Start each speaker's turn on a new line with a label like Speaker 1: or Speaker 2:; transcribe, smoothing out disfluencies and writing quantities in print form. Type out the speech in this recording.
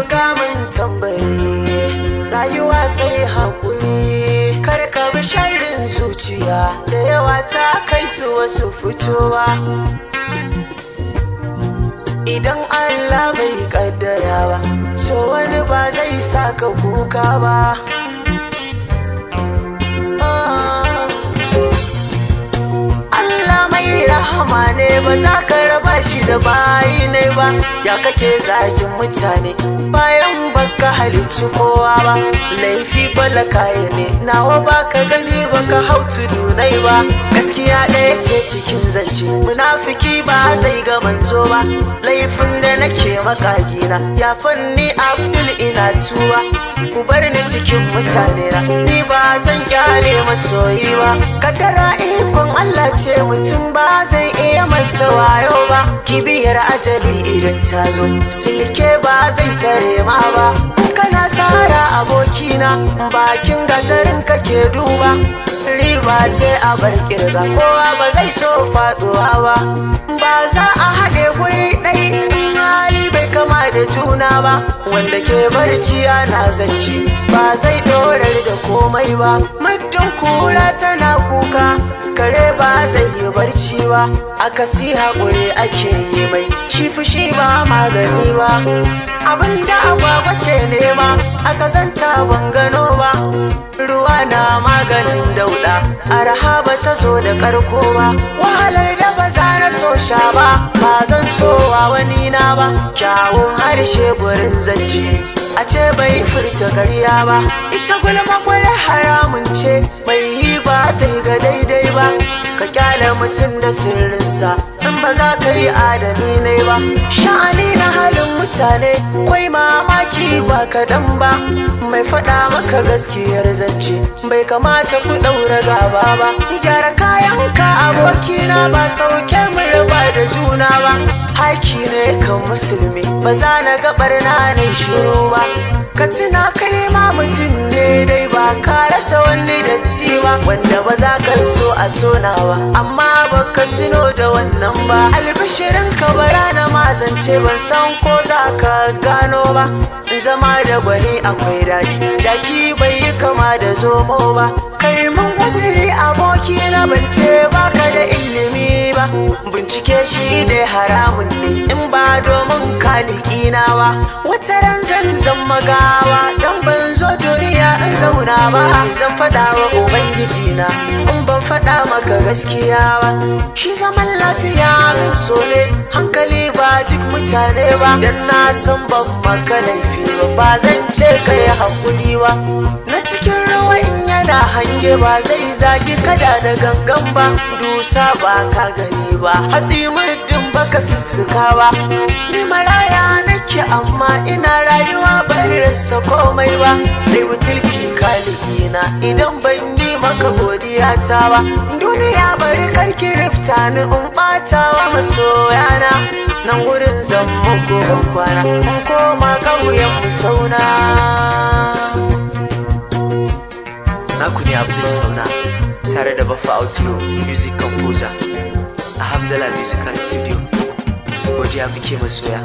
Speaker 1: buga min tambayi rayuwa sai haƙuri kar ka bi sharrin zuciya da yawa ta kai su wasu fitowa idan Allah bai kaddara ba so wani ba zai saka kuka ba rahama ne ba za ka raba shi da bayi ne ba ya kake zagin mutane bayan baka halicci kowa ba laifi bala kaya ne nawa baka gani baka hau tudunai ba gaskiya ɗaya ce cikin zance munafiki ba zai ga manzo ba laifin da nake makagina ya fanni abdul ina tuwa ku bar ni cikin mutane na ni ba zan kyale masoyi ba kaddara ikon Allah ce mutum ba zai iya manta wayo ba kibiyar ajali idan ta zo silke ba zai tare ma ba kana sara abokina bakin gatarin kake duba riba ce a bar kirga kowa ba zai so faduwa ba za a haɗe guri ɗai hali bai kama da juna ba wanda ke barci ana zance ba zai dorar da komai ba muddin kura tana kuka kare ba zai yi barci ba akasi haƙuri ake yi mai shi fushi ba magani ba abinda agwagwa ke nema aka zanta ban gano ba ruwa na maganin dauda arha ba ta zo da karko ba wahalar da ba za na so sha ba ba zan so wa wani na ba kyawun harshe gurin zance a ce bai furta karya ba ita gulma kwarai haramun ce bai yi ba sai ga daidai ba ka kyale mutum da sirrinsa in ba za ka yi adani ne ba sha'ani na halin mutane kwai mamaki ba kaɗan ba mai faɗa maka gaskiyar zance bai kamata ku ɗaura gaba ba gyara kayanka abokina ba sauke mu raba da juna ba haki ne kan musulmi ba za na gabar na ne shiru ba ka tuna kai ma mutum ne dai ba ka rasa wani datti ba wanda ba za ka so a tonawa amma baka tuno da wannan ba albishirin ka bara na mazance ban san ko za ka gano ba zama da gwani akwai daɗi jaki bai yi kama da zomo ba kai mun wasiri aboki na bance baka da ilimi ba bincike shi ne haramun ne in ba domin kalikina ba wata ran zan magawa dan ban zo duniya in zauna ba zan faɗa wa ubangiji na in ban faɗa maka gaskiya ba shi zaman lafiya min so ne hankali ba duk mutane ba dan na san ban maka laifi ba zan ce kai hakuri ba na cikin rawa in yana hange ba zai zagi kada da gangan ba dusa ba ka gani ba hatsi muddin baka sussuka ba ni maraya nake amma ina rayuwa ban rasa komai ba dai butulci kalikina idan ban yi maka godiya ta ba duniya bari karki rifta ni in ɓata wa masoyana nan wurin zan muku kwana in koma ƙauyen mu sauna naku ne Abdul Sauna tare da Baffa Outlaw music composer a Hamdala Musical Studio godiya muke masoya